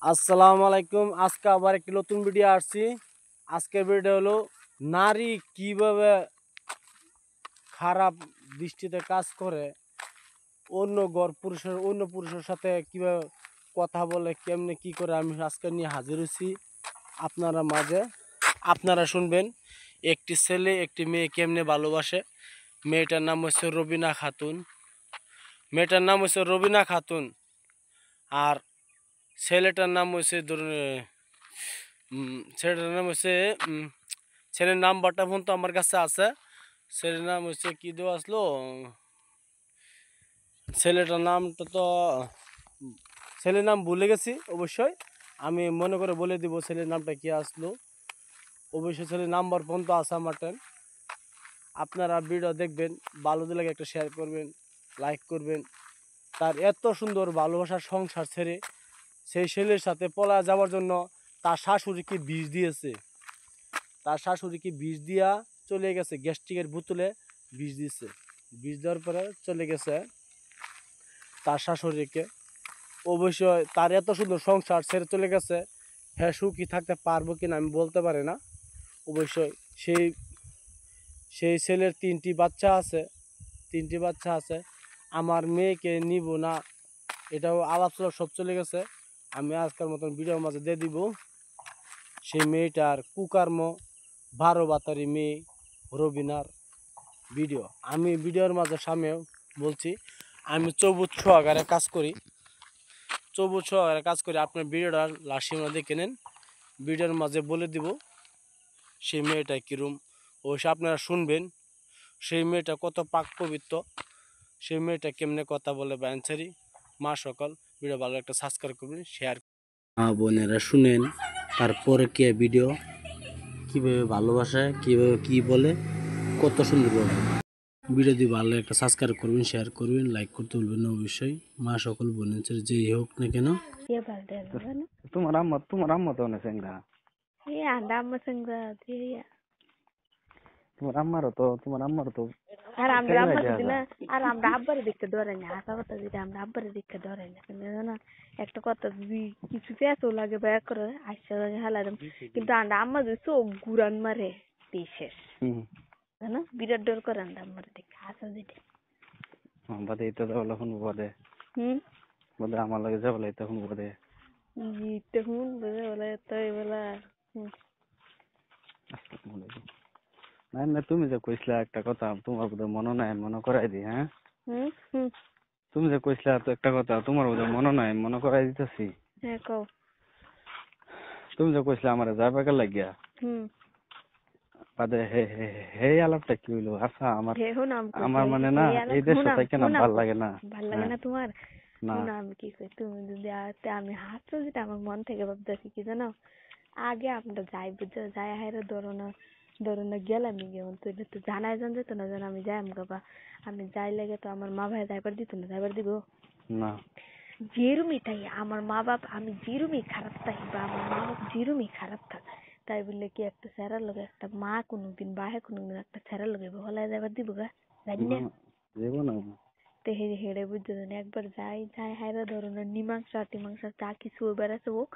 আসসালামু আলাইকুম। আজকে আবার একটি নতুন ভিডিও আসছি। আজকের ভিডিও হলো নারী কিভাবে খারাপ দৃষ্টিতে কাজ করে, অন্য পুরুষের সাথে কিভাবে কথা বলে, কেমনে কি করে, আমি আজকে নিয়ে হাজির হয়েছি আপনারা মাঝে। আপনারা শুনবেন একটি ছেলে একটি মেয়ে কেমনে ভালোবাসে। মেয়েটার নাম হচ্ছে রবিনা খাতুন। আর ছেলেটার নাম হচ্ছে ছেলেটার নাম হচ্ছে ছেলের নাম্বারটা ফোন তো আমার কাছে আছে। ছেলের নাম হচ্ছে কি দেওয়া আসলো, ছেলেটার নামটা তো ছেলের নাম ভুলে গেছি। অবশ্যই আমি মনে করে বলে দিব ছেলের নামটা কি আসলো। অবশ্যই ছেলের নাম্বার ফোন তো আছে আমার। আপনারা ভিডিও দেখবেন, ভালো লাগে একটা শেয়ার করবেন, লাইক করবেন। তার এত সুন্দর ভালোবাসার সংসার ছেড়ে সেই ছেলের সাথে পলায় যাওয়ার জন্য তার শাশুড়িকে বিষ দিয়েছে। তার শাশুড়িকে বিষ দিয়া চলে গেছে, গ্যাস্ট্রিকের বোতলে বিষ দিয়েছে। বিষ দেওয়ার পরে চলে গেছে তার শাশুড়িকে। অবশ্যই তার এত সুন্দর সংসার ছেড়ে চলে গেছে, হ্যাঁ সুখী থাকতে পারবো কিনা আমি বলতে পারি না। অবশ্যই সেই সেই ছেলের তিনটি বাচ্চা আছে। আমার মেয়েকে নিব না, এটাও আলাপ সব চলে গেছে। আমি আজকের মতন ভিডিওর মাঝে দিয়ে দিব সেই মেয়েটার কুকর্ম, 12 বাতারি মেয়ে রবিনার ভিডিও। আমি ভিডিওর মাঝে সামনে বলছি, আমি চৌবুজ সহকারে কাজ করি। আপনার ভিডিওটা লাস্টে দেখে নেন, ভিডিওর মাঝে বলে দিব সেই মেয়েটা কীরম। অবশ্যই আপনারা শুনবেন সেই মেয়েটা কত পাক পবিত্র, সেই মেয়েটা কেমনে কথা বলে ব্যান্সারি। মা সকল ভিডিও ভালো একটা সাবস্ক্রাইব করবেন, শেয়ার। মা বোনেরা শুনেন তারপরে কে ভিডিও কীভাবে ভালোবাসে, কীভাবে কী বলে, কত সুন্দর বলে। ভিডিও দিয়ে ভালো একটা সাবস্ক্রাইব করবেন, শেয়ার করবেন, লাইক করতে ভুলবেন না অবশ্যই। মা সকল বোনের যেই হোক না কেন। তোমার আম্মা তো অনেক চেঙ্গা। তোমার আম্মারও তো আর আমরা আব্বার দিনা আর আমরা আব্বারে দেখতে ধরে না, হাসা কথা যেটা আমরা আব্বারে দেখতে ধরে না। না একটা কথা যদি কিছু পেঁচও লাগে ব্যয় করে আসছে হালাম, কিন্তু আমরা আম্মা যদি চোখ ঘুরান মারে বিশেষ জানো, বিরাট ডর করে আমরা আম্মারে দেখে হাসা যেটা। বাদে এটা যাবো এখন বাদে বাদে আমার লাগে যাবো তখন বাদে তখন বুঝে বলে তো এবেলা না না, তুমি যে কইছিলা একটা কথা, তোমার বোধহয় মনে নাই, মনে করাই দি। হ্যাঁ, তুমি যে কইছিলা তো একটা কথা, তোমার বোধহয় মনে নাই, মনে করাই দিতেছি। হ্যাঁ কও। তুমি যে কইছিলা আমার যাইবার লাগিয়া বাদে হে আলাপটা কি হইলো? আচ্ছা আমার মানে না, এই দেশে থাকি না, ভাল লাগে না। ভাল লাগে না তোমার? না আমি কি কই, তুমি যদি আমি হাসছো যেটা আমার মন থেকে ভাবতেছি কি জানো, আগে আমরা যাই বুঝছো, যাই হাইরে ধরো না গেলাম গেমন তো এটা তো জানাই জান যেত না যেন আমি যাই আমগা, আমি যাই লাগে তো আমার মা ভাই যাইবার দিত না, যাইবার দিব না। যেরুমই তাই আমার মা বাপ, আমি যেরুমই খারাপ থাকি বা আমার মা বাপ যেরুমই খারাপ থাক, তাই বললে কি একটা ছেড়ার লগে একটা মা কোনোদিন বাহে কোনোদিন একটা ছেড়ার লগে হলায় যাইবার দিব গা? জানি না তে হেড়ে বুঝতে একবার যাই হাইরা ধরো না মীমাংসা টিমাংসা যা কিছু বেড়াচ্ছে হোক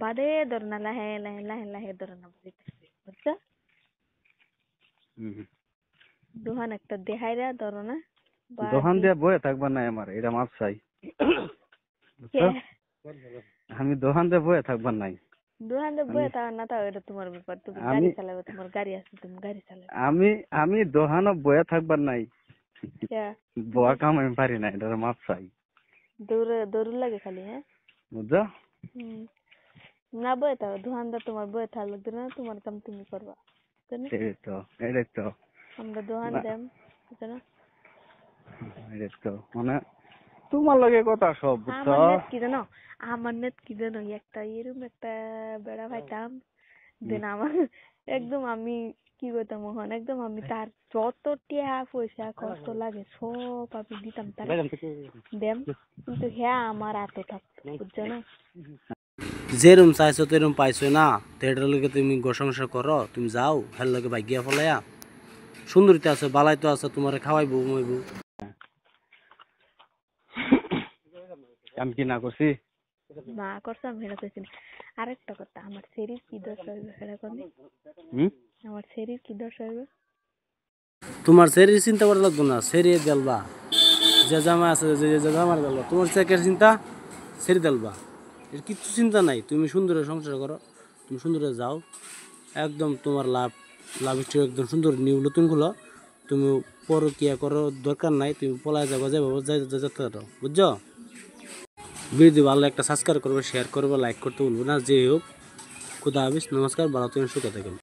বাদে ধরো না লাহে লাহে লাহে লাহে ধরো না বুঝছো, দোহান একটা দেহাইরা ধরো না দোকান দিয়ে বয়ে থাকবার নাই আমার, এটা মাপ চাই। আমি দোকান দিয়ে বয়ে থাকবার নাই। দোকান দিয়ে বয়ে থাকার না, তাও এটা তোমার ব্যাপার, তুমি গাড়ি চালাবে, তোমার গাড়ি আছে, তুমি গাড়ি চালাবে। আমি দোকানে বয়ে থাকবার নাই, বয়া কাম আমি পারি না, এটা মাপ চাই। দৌড় লাগে খালি। হ্যাঁ বুঝছো, না বয়ে থাকো দোকানদার, তোমার বয়ে থাকা লাগবে না, তোমার কাম তুমি করবা। এটাই তো আমরা দোকান দেম বুঝছো না, মানে তোমার লগে কথা সব বুঝছো। আমার নেট কি জানো একটা এরকম একটা বেড়া পাইতাম দেন আমার একদম আমি কি করতাম ওখানে, একদম আমি তার যত টিয়া পয়সা কষ্ট লাগে সব আমি দিতাম তার দেম, কিন্তু হ্যাঁ আমার এত থাকতো বুঝছো না। যেরম চাইছো তেরম পাইছো না, তেটার লগে তুমি সংসার করো, তুমি যাও হের লগে ভাগ্যা ফলাইয়া সুন্দরীতে আছে, বালাইতো আছে, তোমার খাওয়াইবো ঘুমাইবো। আমি কি না করছি? মা করছে আমি হেরা কইছি না। আরেকটা কথা, আমার শরীর কি দশা হইবে হেরা কোনি? আমার শরীর কি দশা হইবে? তোমার শরীর চিন্তা করা লাগতো না, শরীর দেলবা, যে জামা আছে যে যে জামার দেলবা, তোমার চেকের চিন্তা শরীর দেলবা, এর কিচ্ছু চিন্তা নাই। তুমি সুন্দর সংসার করো, তুমি সুন্দরে যাও, একদম তোমার লাভ লাভ হিস্ট্রি একদম সুন্দর নিউ নতুন গুলো, তুমি পরকিয়া করো দরকার নাই, তুমি পলায় যাবো যাবো যেতে পারো, বুঝছো? ভিডিও ভালো একটা সাবস্ক্রাইব করবে, শেয়ার করবে, লাইক করতে ভুলবো না। যে হোক, খুদা হাফিজ, নমস্কার, ভালো থাকেন, সুখে থাকেন।